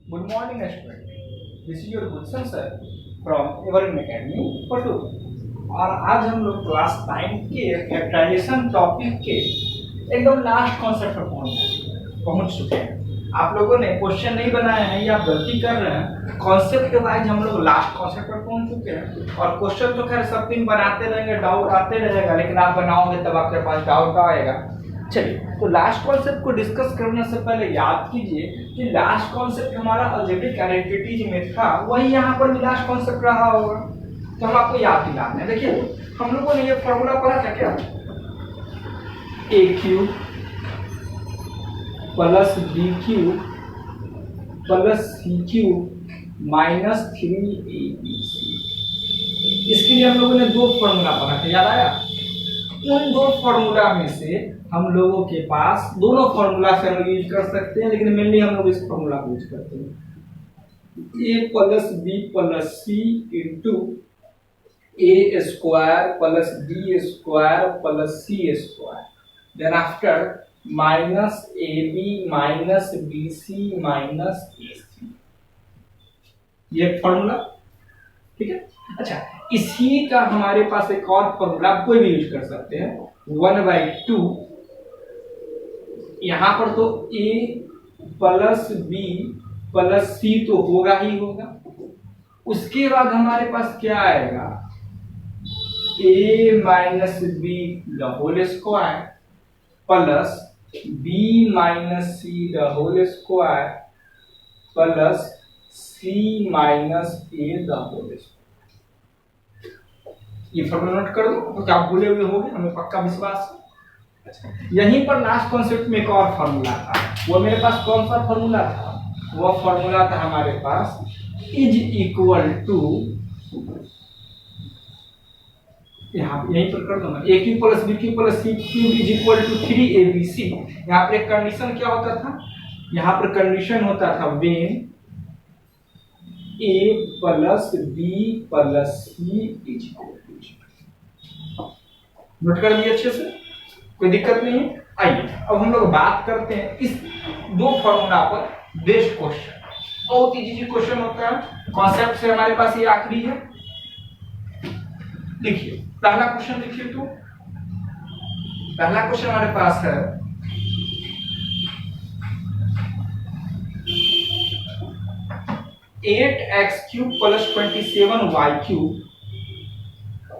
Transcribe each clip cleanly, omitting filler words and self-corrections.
Good morning, student. This is your Gulshan sir from Evergreen Academy पटू। और आज हम लोग क्लास 9 के फैक्टराइजेशन टॉपिक के एकदम लास्ट कॉन्सेप्ट पर पहुंच चुके हैं। आप लोगों ने क्वेश्चन नहीं बनाया है या आप गलती कर रहे हैं। कॉन्सेप्ट के वाइज हम लोग लास्ट कॉन्सेप्ट पर पहुंच चुके हैं और क्वेश्चन तो खैर सब दिन बनाते रहेंगे, डाउट आते रहेगा, लेकिन आप बनाओगे तब आपके पास डाउट आएगा। चलिए, तो लास्ट कॉन्सेप्ट को डिस्कस करने से पहले याद कीजिए कि लास्ट कॉन्सेप्ट हमारा अलजेब्रिक आइडेंटिटीज में था, वही यहाँ पर भी लास्ट कॉन्सेप्ट रहा होगा। तो हम आपको याद दिलाते हैं। देखिए, हम लोगों ने ये फॉर्मूला पढ़ा था क्या, A cube plus B cube plus C cube minus 3ab। इसके लिए हम लोगों ने दो फॉर्मूला पढ़ा था, याद आया? उन दो फॉर्मूला में से हम लोगों के पास दोनों फॉर्मूला से हम यूज कर सकते हैं, लेकिन मेनली हम लोग इस फॉर्मूला को यूज करते हैं। A plus B plus C into A square plus B square plus C square, then after minus A B minus B C minus A C. ये फॉर्मूला ठीक है। अच्छा, इसी का हमारे पास एक और फॉर्मूला कोई भी यूज कर सकते हैं, 1/2। यहां पर तो a प्लस बी प्लस सी तो होगा ही होगा। उसके बाद हमारे पास क्या आएगा, a minus B the whole square plus b minus C the whole square plus c minus a the whole square. ये फॉर्मूला नोट कर दो, तो आप भूले हुए होंगे, हमें पक्का विश्वास है। अच्छा, यहीं पर लास्ट कॉन्सेप्ट में एक और फॉर्मूला था। वो मेरे पास कौन सा फॉर्मूला था? वो फॉर्मूला था हमारे पास इज इक्वल टू, यहीं पर कर दो ना, A cube plus B cube plus C cube is equal to 3abc। यहाँ पर एक कंडीशन क्या होता था, यहाँ पर कंडीशन होता था when a plus B plus C is equal to. Note कर दिए अच्छे से, कोई दिक्कत नहीं है। आइए अब हम लोग बात करते हैं इस दो फॉर्मूला पर बेस्ड क्वेश्चन। बहुत इजी क्वेश्चन होता है, कॉन्सेप्ट से हमारे पास ये आखिरी है। देखिए पहला क्वेश्चन, देखिए तो पहला क्वेश्चन हमारे पास है, eight X cube plus 27y cube,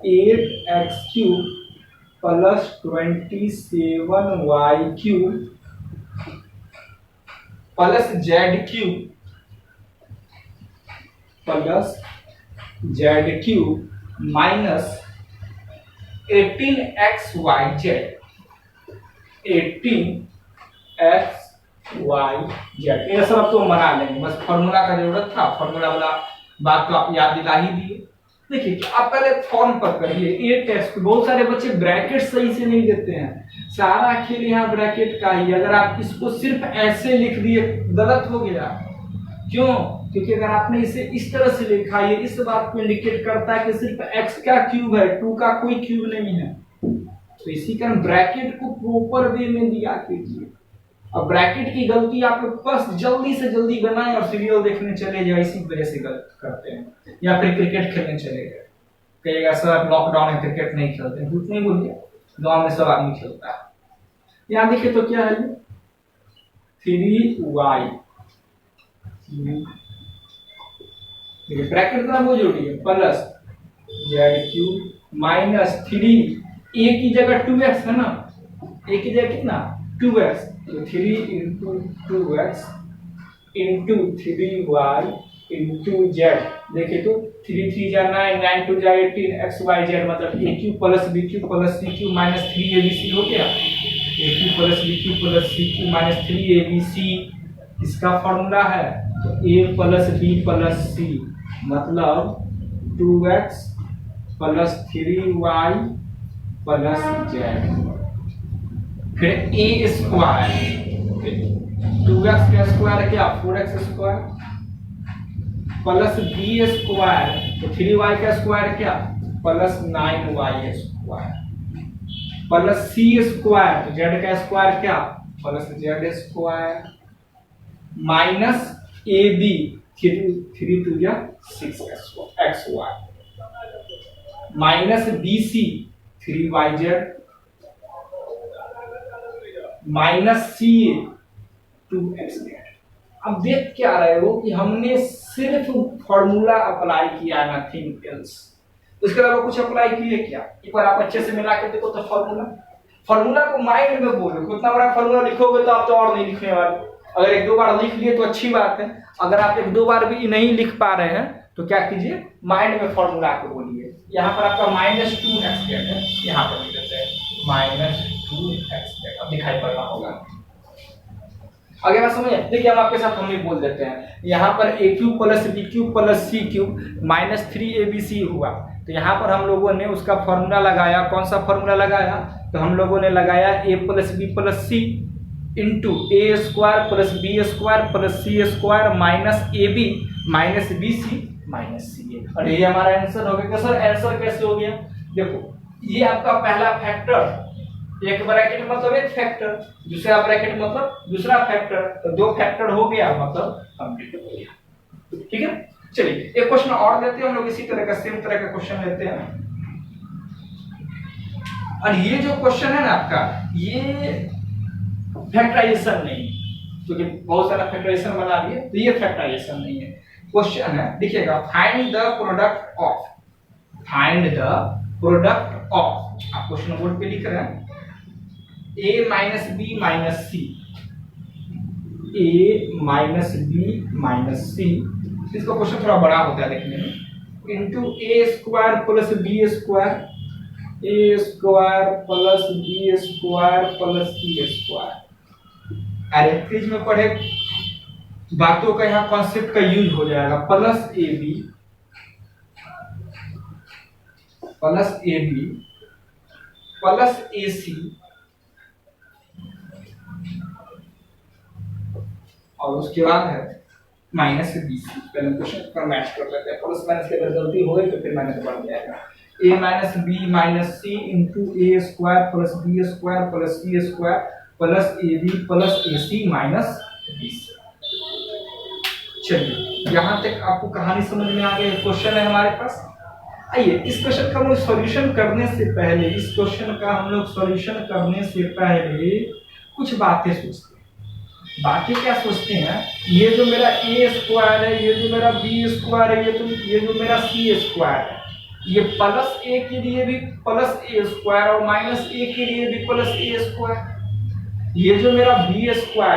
8x cube plus 27y cube plus Z cube minus 18xyz, 18xyz। ये सब आप तो मना लेंगे, बस फॉर्मूला का जरूरत था, फॉर्मूला वाला बात तो आप याद दिला ही दिए। देखिए कि आप पहले फॉर्म पर करिए, 8x। बहुत सारे बच्चे ब्रैकेट सही से नहीं देते हैं, सारा खेल यहाँ ब्रैकेट का ही। अगर आप इसको सिर्फ ऐसे लिख दिए गलत हो गया। क्यों? क्योंकि अगर आपने इसे इस तरह से लिखा, ये इस बात को इंडिकेट करता है कि सिर्फ x का क्यूब है, 2 का कोई क्यूब नहीं है। तो इसी कारण ब्रैकेट को प्रॉपर वे में दिया कीजिए। अब ब्रैकेट की गलती आप लोग बस जल्दी से जल्दी बनाएं और सीरियल देखने चले जाए, इसी वजह से गलत करते हैं। या फिर क्रिकेट खेलने चले गए, कहिएगा सर लॉकडाउन में क्रिकेट नहीं खेलते, झूठ नहीं बोलिए, गांव में सब आदमी खेलता है। यहाँ देखिए तो क्या है, 3y, देखिए ब्रैकेट का वो जोड़िए, plus Z cube minus 3, a की जगह 2x है ना, a की जगह कितना 2x, तो 3 into 2x into 3y into z। देखिए तो 3 3 जा 9, 9 2 जा 18, xyz मतलब a cube plus b cube plus c cube minus 3abc हो गया। a cube plus b cube plus c cube minus 3abc इसका फॉर्मूला है। तो a plus b plus c मतलब 2x plus 3y plus z, फिर a square, 2x का square क्या 4x square plus b square, तो 3y का square क्या plus 9y square plus c square, तो z का स्क्वायर क्या plus z square minus A B three two या 6 X Y minus B C 3yz minus C A 2xz। अब देख क्या रहे हो कि हमने सिर्फ फॉर्मूला अप्लाई किया, नथिंग एल्स। उसके अलावा कुछ अप्लाई किए क्या? एक बार आप अच्छे से मिला के देखो तो फॉर्मूला को माइंड में बोलो। कितना बड़ा फॉर्मूला लिखोगे तो आप तो और नहीं लिखने वाले। अगर एक दो बार लिख लिए तो अच्छी बात है, अगर आप एक दो बार भी नहीं लिख पा रहे हैं तो क्या कीजिए, माइंड में फॉर्मूला को बोलिए। यहाँ पर आपका -2x है, यहाँ पर लिख देते हैं -2x। अब दिखाई पड़ रहा होगा, आगे बात समझे? देखिए हम आपके साथ हम भी बोल देते हैं। यहाँ पर a³ + b³ + c³ -3abc हुआ, तो यहाँ पर हम लोगों ने उसका फॉर्मूला लगाया। कौन सा फॉर्मूला लगाया? तो हम लोगों ने लगाया a + b + c into a² + b² + c² -ab -bc -ca। और ये हमारा आंसर हो गया। सर आंसर कैसे हो गया? देखो ये आपका पहला फैक्टर, एक ब्रैकेट मतलब एक फैक्टर, दूसरा ब्रैकेट मतलब दूसरा फैक्टर, तो दो फैक्टर हो गया, मतलब कंप्लीट हो गया। ठीक है, चलिए एक क्वेश्चन और लेते हैं हम लोग, इसी तरह का सेम तरह का क्वेश्चन लेते हैं। और ये जो क्वेश्चन है ना आपका, ये फैक्टराइजेशन नहीं, क्योंकि बहुत सारा फैक्टराइजेशन बना दिए, तो ये फैक्टराइजेशन नहीं है। क्वेश्चन है, देखिएगा, फाइंड द प्रोडक्ट ऑफ, आप क्वेश्चन बोर्ड पे लिख रहे हैं a - b - c, इसका क्वेश्चन थोड़ा बड़ा होता है देखने में, into a² + b² b² + c²। Arrange में पढ़े बातों का यहाँ कॉन्सेप्ट का यूज हो जाएगा। +ab + ac और उसके बाद है -bc। पहले क्वेश्चन पर मैच कर लेते हैं, प्लस माइनस की अगर गलती हो तो फिर माइनस बढ़ जाएगा। a - b - c into a² + b² + c² + ab + ac -bc। चलिए यहाँ तक आपको कहानी समझ में आ गई। क्वेश्चन है हमारे पास। आइए इस क्वेश्चन का हम लोग सॉल्यूशन करने से पहले कुछ बातें सोचते हैं। बातें क्या सोचते हैं? ये जो मेरा a² है, ये जो मेरा b² है, ये जो मेरा c² है, ये +a के लिए भी +a² और -a के लिए भी +a²। ये जो मेरा b²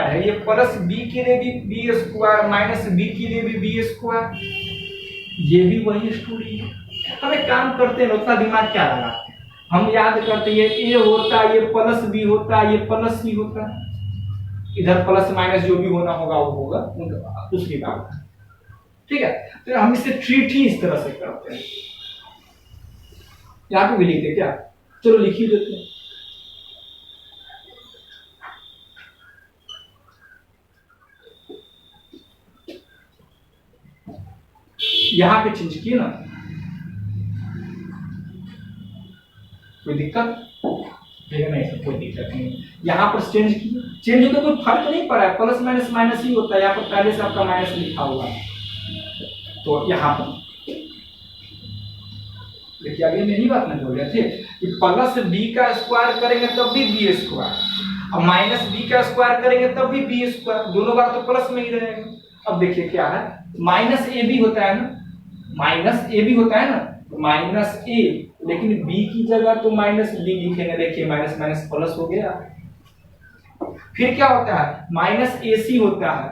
है, ये +b के लिए भी b², -b के लिए भी b²। ये भी वही स्टोरी है। हम एक काम करते हैं, उतना दिमाग क्या लगाते हैं, हम याद करते हैं ये a होता, ये +b होता, ये +c होता, इधर प्लस माइनस जो भी होना होगा वो होगा, दूसरी बात। ठीक है, तो हम इसे ट्रीट ही इस तरह से करते हैं। यहाँ पे भी लिखते क्या? चलो लिख ही देते हैं। यहाँ पे चेंज किए ना, कोई दिक्कत नहीं, कोई दिक्कत नहीं। यहाँ पर चेंज किए, चेंज होता कोई फर्क नहीं पड़ा है, प्लस माइनस माइनस ही होता है। यहाँ पर पहले से आपका माइनस लिखा हुआ है, तो यहाँ पर देखिए अभी मेरी बात नहीं बोल रहे थे कि +b² करेंगे तब भी b², और -b² करेंगे तब भी b², दोनों बार तो प्लस में ही रहेगा। अब देखिए क्या है, -ab होता है ना, -ab होता है ना, -a, लेकिन b की जगह तो -b लिखेंगे। देखिए माइनस माइनस प्लस हो गया। फिर क्या होता है, -ac होता है,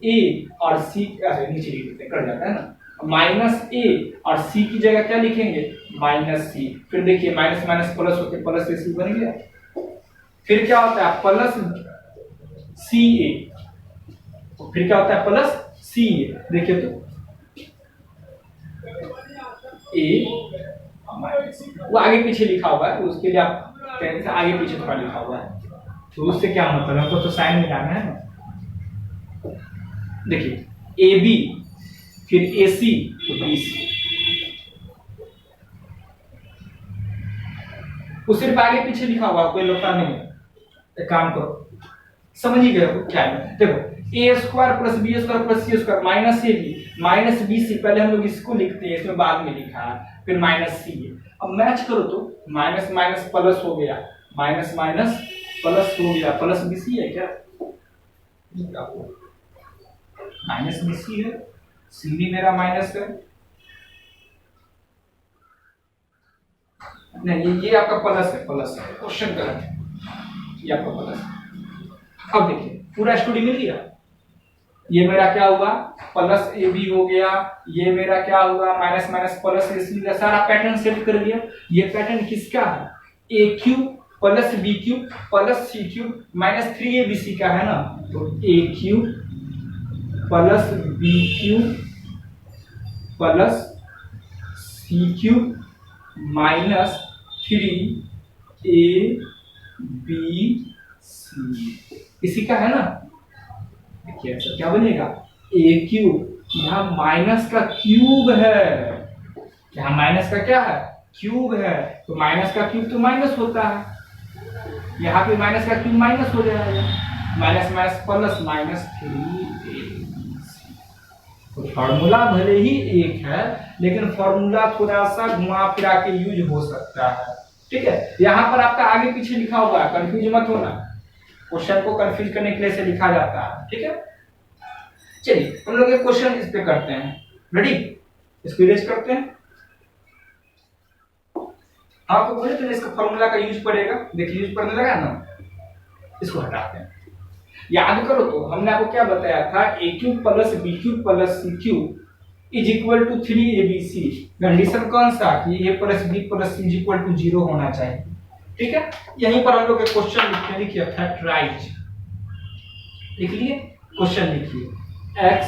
-a और c नीचे लिख देते कर जाता है ना, -a और c की जगह क्या लिखेंगे, -c। फिर देखिए माइनस माइनस प्लस होके +ac बन गया। फिर क्या होता है, +ca, फिर क्या होता है, +ca। देखिए तो a वो आगे पीछे लिखा हुआ है, उसके लिए आप आगे पीछे थोड़ा लिखा हुआ है, तो उससे क्या मतलब है, तो साइन मिलाना है ना। देखिए ab फिर ac तो bc, वो सिर्फ आगे पीछे लिखा हुआ, कोई लफड़ा नहीं है। एक काम करो, समझ ही गए क्या है। देखो A square plus B square plus C square minus A B minus B C, पहले हम लोग इसको लिखते हैं, इसमें बाद में लिखा है, फिर माइनस सी है। अब मैच करो तो माइनस माइनस प्लस हो गया, माइनस माइनस प्लस हो गया, प्लस बी सी है क्या, माइनस बी सी है, सी भी मेरा माइनस है, नहीं ये आपका प्लस है, प्लस है, क्वेश्चन गलत है, ये आपका प्लस है। अब देखिए पूरा स्टोरी मिल गया, ये मेरा क्या हुआ प्लस ए बी हो गया, ये मेरा क्या हुआ minus minus plus A C, सारा पैटर्न सेट कर लिया। ये पैटर्न किसका है, A cube plus B cube plus C cube minus 3abc का है ना, तो A cube plus B cube plus C cube minus 3abc इसी का है ना। देखिए ऐसा क्या बनेगा, ए क्यूब, यहाँ माइनस का क्यूब है, यहाँ माइनस का क्या है क्यूब है, तो माइनस का क्यूब तो माइनस होता है, यहाँ पे माइनस का क्यूब माइनस हो जाएगा, minus minus plus minus 3abc। तो फॉर्मूला भले ही एक है लेकिन फॉर्मूला थोड़ा सा घुमा फिरा के यूज हो सकता है, ठीक है। यहाँ पर आपका आगे पीछे लिखा हुआ है, कंफ्यूज मत होना, क्वेश्चन को कंफ्यूज करने के लिए से लिखा जाता है, ठीक है। चलिए हम लोग एक क्वेश्चन इस पे करते हैं, रेडी, इसको इरेज करते हैं। आपको बोले तो इसका फॉर्मूला का यूज पड़ेगा, देखिए यूज पड़ने लगा ना, इसको हटाते हैं। याद करो तो हमने आपको क्या बताया था, A cube plus B cube plus C cube is equal to 3abc। Condition कौन सा कि A plus B plus C is equal to 0 होना चाहिए, ठीक है। यहीं पर हम लोग एक क्वेश्चन लिखते, लिखिए फैक्टराइज, लिख लिए क्वेश्चन लिखिए, x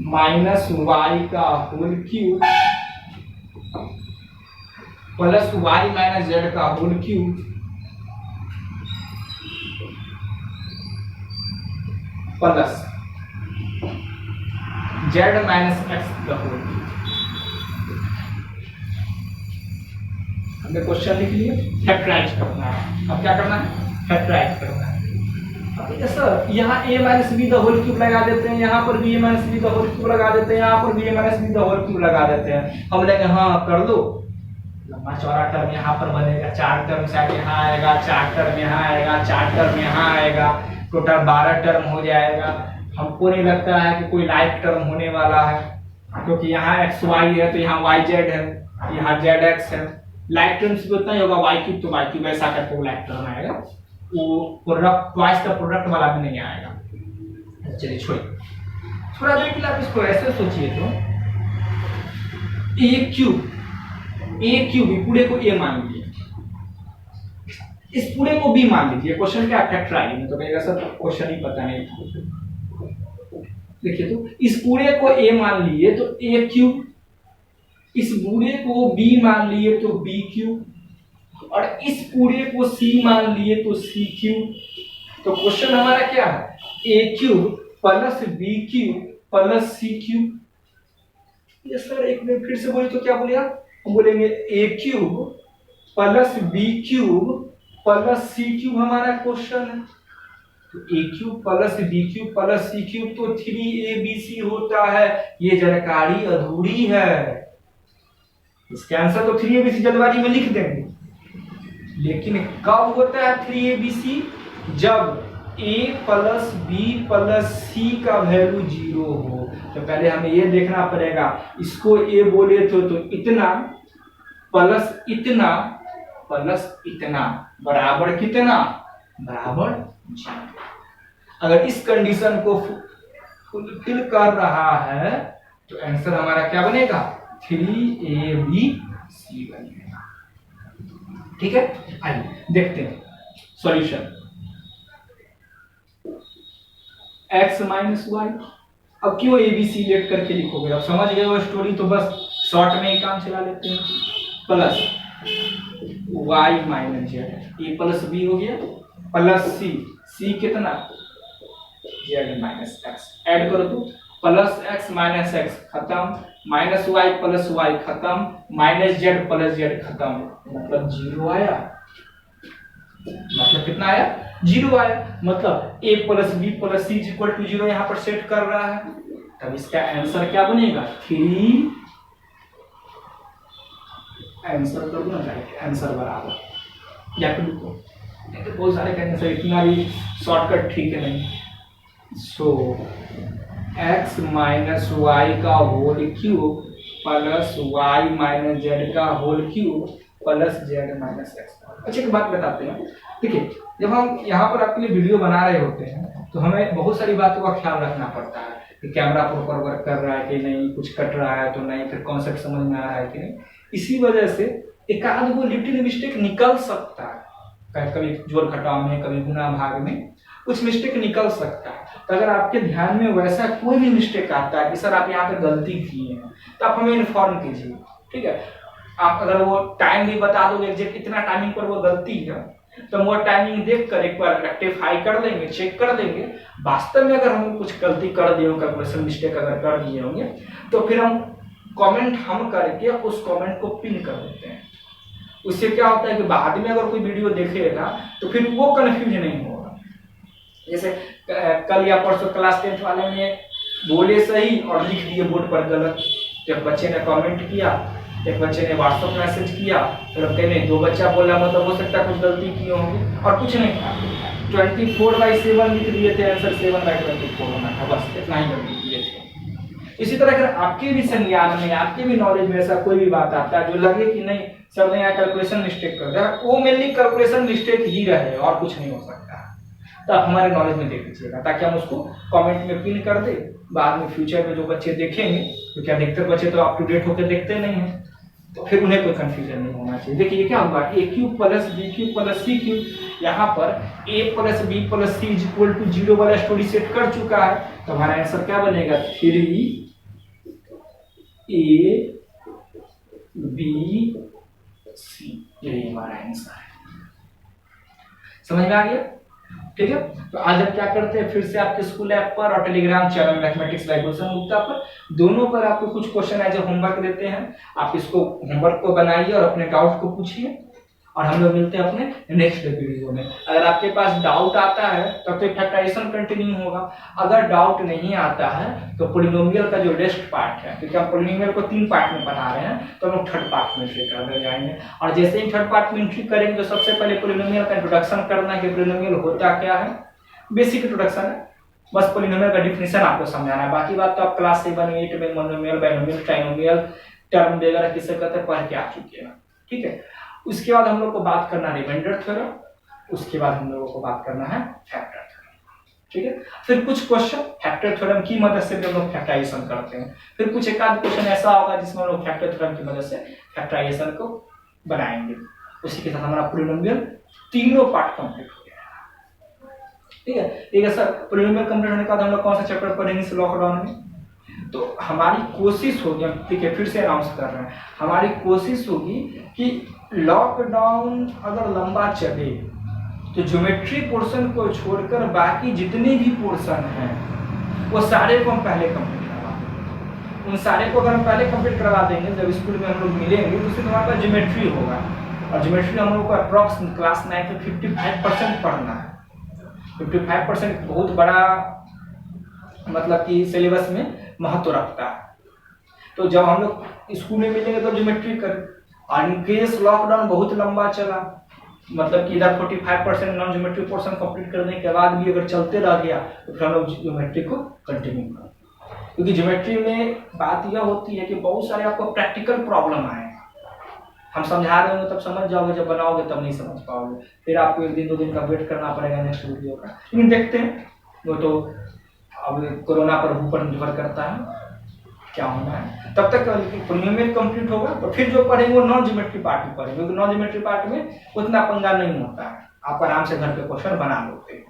माइनस वाई का whole cube plus Y minus Z का whole cube plus Z minus X का होल क्यूब। हमने क्वेश्चन लिख लिए, फैक्टराइज करना है। अब क्या करना है, फैक्टराइज करना है। अब सर यहाँ a minus B the whole cube लगा देते हैं, यहाँ पर भी a minus B the whole cube लगा देते हैं, यहाँ पर भी a minus B the whole cube लगा देते हैं। हम लेंगे हाँ कर दो, लंबा चौड़ा टर्म यहाँ पर बनेगा, 4 टर्म शायद यहाँ आएगा, 4 टर्म यहाँ आएगा, 4 टर्म यहाँ आएगा, टोटल 12 टर्म हो जाएगा। हमको नहीं लगता है कि कोई लाइक टर्म होने वाला है, क्योंकि यहाँ एक्स वाई है तो यहाँ वाई जेड है, यहाँ जेड एक्स है। लाइक टर्म्स भी उतना ही होगा, वाई क्यूब तो वाई क्यूब ऐसा करके वो लाइक टर्म आएगा, वो प्रोडक्ट ट्वाइस का प्रोडक्ट वाला भी नहीं आएगा। चलिए छोड़िए, थोड़ा देर के लिए आप इसको ऐसे सोचिए तो ए क्यूब पूरे को ए मान लीजिए, इस पूरे को बी मान लीजिए। क्वेश्चन क्या फैक्टराइज में, तो कहेगा सर क्वेश्चन ही पता नहीं। देखिए तो इस पूरे को ए मान लिए तो ए क्यूब, इस पूरे को बी मान लिए तो बी क्यूब, और इस पूरे को सी मान लिए तो सी क्यूब। तो क्वेश्चन हमारा क्या है, A cube plus B cube plus C cube. ये सर एक मिनट फिर से बोले तो क्या बोले आप, हम बोलेंगे A cube plus B cube plus C cube हमारा क्वेश्चन है। तो A cube plus B cube plus C cube तो 3abc होता है, ये जानकारी अधूरी है। इसका आंसर तो 3abc जल्दबाजी में लिख देंगे, लेकिन कब होता है 3abc, जब a प्लस बी प्लस सी का वैल्यू 0 हो। तो पहले हमें ये देखना पड़ेगा, इसको a बोले तो इतना प्लस इतना प्लस इतना बराबर कितना, बराबर 0। अगर इस कंडीशन को फुलफिल कर रहा है तो आंसर हमारा क्या बनेगा, 3abc बनेगा, ठीक है। आइए देखते हैं सॉल्यूशन। x माइनस वाई, अब क्यों abc लेट करके लिखोगे, अब समझ गए वो स्टोरी, तो बस शॉर्ट में ही काम चला लेते हैं। प्लस y माइनस जेड, ए प्लस बी हो गया, प्लस सी, सी कितना जेड माइनस एक्स, ऐड करो तो प्लस एक्स माइनस एक्स खत्म, माइनस वाई प्लस वाई खत्म, माइनस जेड प्लस जेड खत्म, मतलब 0 आया। मतलब कितना आया, 0 आया। मतलब a plus B plus C equal to 0 यहाँ पर सेट कर रहा है, तब इसका आंसर क्या बनेगा, 3। आंसर कर दूं ना, आंसर बराबर या 2 को, तो बहुत सारे कहेंगे सर इतना भी शॉर्टकट ठीक है नहीं। सो x माइनस वाई का whole cube plus Y minus Z का whole cube plus Z minus X. अच्छा एक बात बताते हैं, देखिए जब हम यहाँ पर आपके लिए वीडियो बना रहे होते हैं तो हमें बहुत सारी बातों का ख्याल रखना पड़ता है कि कैमरा प्रॉपर वर्क कर रहा है कि नहीं, कुछ कट रहा है तो नहीं, फिर कॉन्सेप्ट समझ में आ रहा है कि नहीं। इसी वजह से एक आध वो लिटिल मिस्टेक निकल सकता है, कभी जोड़ घटाव में, कभी गुना भाग में कुछ मिस्टेक निकल सकता है। तो अगर आपके ध्यान में वैसा कोई भी मिस्टेक आता है कि सर आप यहाँ पे गलती किए हैं, तो आप हमें इन्फॉर्म कीजिए, ठीक है। आप अगर वो टाइम भी बता दोगे एग्जैक्ट इतना टाइमिंग पर वो गलती है, तो हम वो टाइमिंग देख कर एक बार रेक्टिफाई कर लेंगे, चेक कर देंगे। वास्तव में अगर हम कुछ गलती कर दिए हो, कैलकुलेशन मिस्टेक अगर कर दिए होंगे, तो फिर हम कमेंट हम करके उस कमेंट को पिन कर देते हैं। उससे क्या होता है कि बाद में अगर कोई वीडियो देखेगा तो फिर वो कंफ्यूज नहीं होगा। जैसे कल या परसों क्लास 10th वाले में बोले सही और लिख दिए बोर्ड पर गलत, एक बच्चे ने कमेंट किया, एक बच्चे ने व्हाट्सएप मैसेज किया, फिर अब कहने 2 बच्चा बोला, मतलब हो सकता है कुछ गलती किए होंगे और कुछ नहीं था। 24/7 लिख दिए थे, आंसर 7/24 होना था, बस इतना ही गलती किए थे। इसी तरह अगर आपके भी संज्ञान में, आपके भी नॉलेज में ऐसा कोई भी बात आता है जो लगे कि नहीं सर ने यहाँ कैलकुलेशन मिस्टेक कर दिया, वो मेनली कैलकुलेशन मिस्टेक ही रहे और कुछ नहीं हो सकता, तो आप हमारे नॉलेज में देख लीजिएगा ताकि हम उसको कमेंट में पिन कर दे। बाद में फ्यूचर में जो बच्चे देखेंगे, तो क्या अधिकतर बच्चे तो अप टू डेट होकर देखते नहीं हैं, तो फिर उन्हें कोई कंफ्यूजन नहीं होना चाहिए। देखिए क्या होगा, A cube plus B cube plus C cube, यहाँ पर A plus B plus C equal to 0 वाला स्टोरी सेट कर चुका है, तो हमारा आंसर क्या बनेगा, 3 ए बी सी, यही हमारा आंसर है। समझ में आ गया, ठीक है। तो आज हम क्या करते हैं, फिर से आपके स्कूल ऐप पर और टेलीग्राम चैनल मैथमेटिक्स बाय गुलशन गुप्ता पर, दोनों पर आपको कुछ क्वेश्चन है जो होमवर्क देते हैं, आप इसको होमवर्क को बनाइए और अपने डाउट को पूछिए, और हम लोग मिलते हैं अपने नेक्स्ट वीडियो में। अगर आपके पास डाउट आता है तब तो फैक्टराइजेशन कंटिन्यू होगा, अगर डाउट नहीं आता है तो पॉलिनोमियल का जो नेक्स्ट पार्ट है, क्योंकि हम पॉलिनोमियल को 3 पार्ट में पढ़ा रहे हैं, तो हम लोग थर्ड पार्ट में एंट्री कर जाएंगे। और जैसे ही थर्ड पार्ट में एंट्री करेंगे तो सबसे पहले पॉलिनोमियल का इंट्रोडक्शन करना है कि पॉलिनोमियल होता क्या है, बेसिक इंट्रोडक्शन है, बस पॉलिनोमियल का डिफिनेशन आपको समझाना है। बाकी बात तो आप क्लास 7, 8 में मोनोमियल, बाइनोमियल, ट्राइनोमियल, टर्म वगैरह किसे कहते हैं पढ़ के आ चुके हैं, ठीक है। उसके बाद हम लोग को बात करना है रिमाइंडर थ्योरम, उसके बाद हम लोगों को बात करना है फैक्टर थ्योरम, ठीक है। फिर कुछ क्वेश्चन फैक्टर थ्योरम की मदद से भी हम लोग फैक्टराइजेशन करते हैं, फिर कुछ एक आध क्वेश्चन ऐसा होगा जिसमें हम लोग फैक्टर थ्योरम की मदद से फैक्टराइजेशन को बनाएंगे। उसी के साथ हमारा पॉलिनोमियल तीनों पार्ट कंप्लीट हो गया, ठीक है। ठीक है सर, पॉलिनोमियल कंप्लीट होने के बाद हम लोग कौन सा चैप्टर पढ़ेंगे इस लॉकडाउन में, तो हमारी कोशिश होगी, ठीक है फिर से अनाउंस कर रहे हैं, हमारी कोशिश होगी कि लॉकडाउन अगर लंबा चले तो ज्योमेट्री पोर्शन को छोड़कर बाकी जितने भी पोर्शन हैं वो सारे को हम पहले कंप्लीट करवा देंगे। उन सारे को अगर हम पहले कंप्लीट करवा देंगे, जब स्कूल में हम लोग मिलेंगे तो उससे हमारे पास ज्योमेट्री होगा, और ज्योमेट्री हम लोग को अप्रॉक्स क्लास 9 में 55% पढ़ना है। 55% बहुत बड़ा मतलब कि सिलेबस में महत्व रखता है। तो जब हम लोग स्कूल में मिलेंगे तो ज्योमेट्री करें, और इनकेस लॉकडाउन बहुत लंबा चला, मतलब कि इधर 45% नॉन ज्योमेट्री पोर्शन कंप्लीट करने के बाद भी अगर चलते रह गया तो फिर हम लोग ज्योमेट्री को कंटिन्यू करें, क्योंकि ज्योमेट्री में बात यह होती है कि बहुत सारे आपको प्रैक्टिकल प्रॉब्लम आए, हम समझा रहे होंगे तब समझ जाओगे, जब बनाओगे तब नहीं समझ पाओगे, फिर आपको 1 दिन 2 दिन का वेट करना पड़ेगा नेक्स्ट वीडियो का। लेकिन देखते हैं, वो तो अब कोरोना पर ऊपर निर्भर करता है क्या होना है। तब तक पॉलिनोमियल कंप्लीट होगा तो फिर जो पढ़ेंगे वो नॉन ज्योमेट्री पार्ट में पढ़ेंगे, क्योंकि नॉन ज्योमेट्री पार्ट में उतना पंगा नहीं होता है, आप आराम से घर पे क्वेश्चन बना लेते हैं,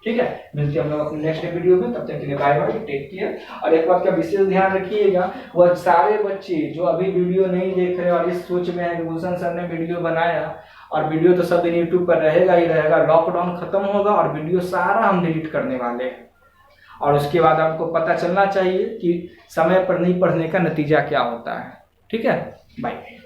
ठीक है। मिलते हैं हम लोग अपने नेक्स्ट वीडियो में, तब तक के लिए बाय बाय, टेक केयर। और एक बात का विशेष ध्यान रखिएगा, वह सारे बच्चे जो अभी वीडियो नहीं देख रहे और इस सोच में है कि गुलशन सर ने वीडियो बनाया और वीडियो तो सब दिन यूट्यूब पर रहेगा ही रहेगा, लॉकडाउन खत्म होगा और वीडियो सारा हम डिलीट करने वाले हैं, और उसके बाद आपको पता चलना चाहिए कि समय पर नहीं पढ़ने का नतीजा क्या होता है, ठीक है। बाय।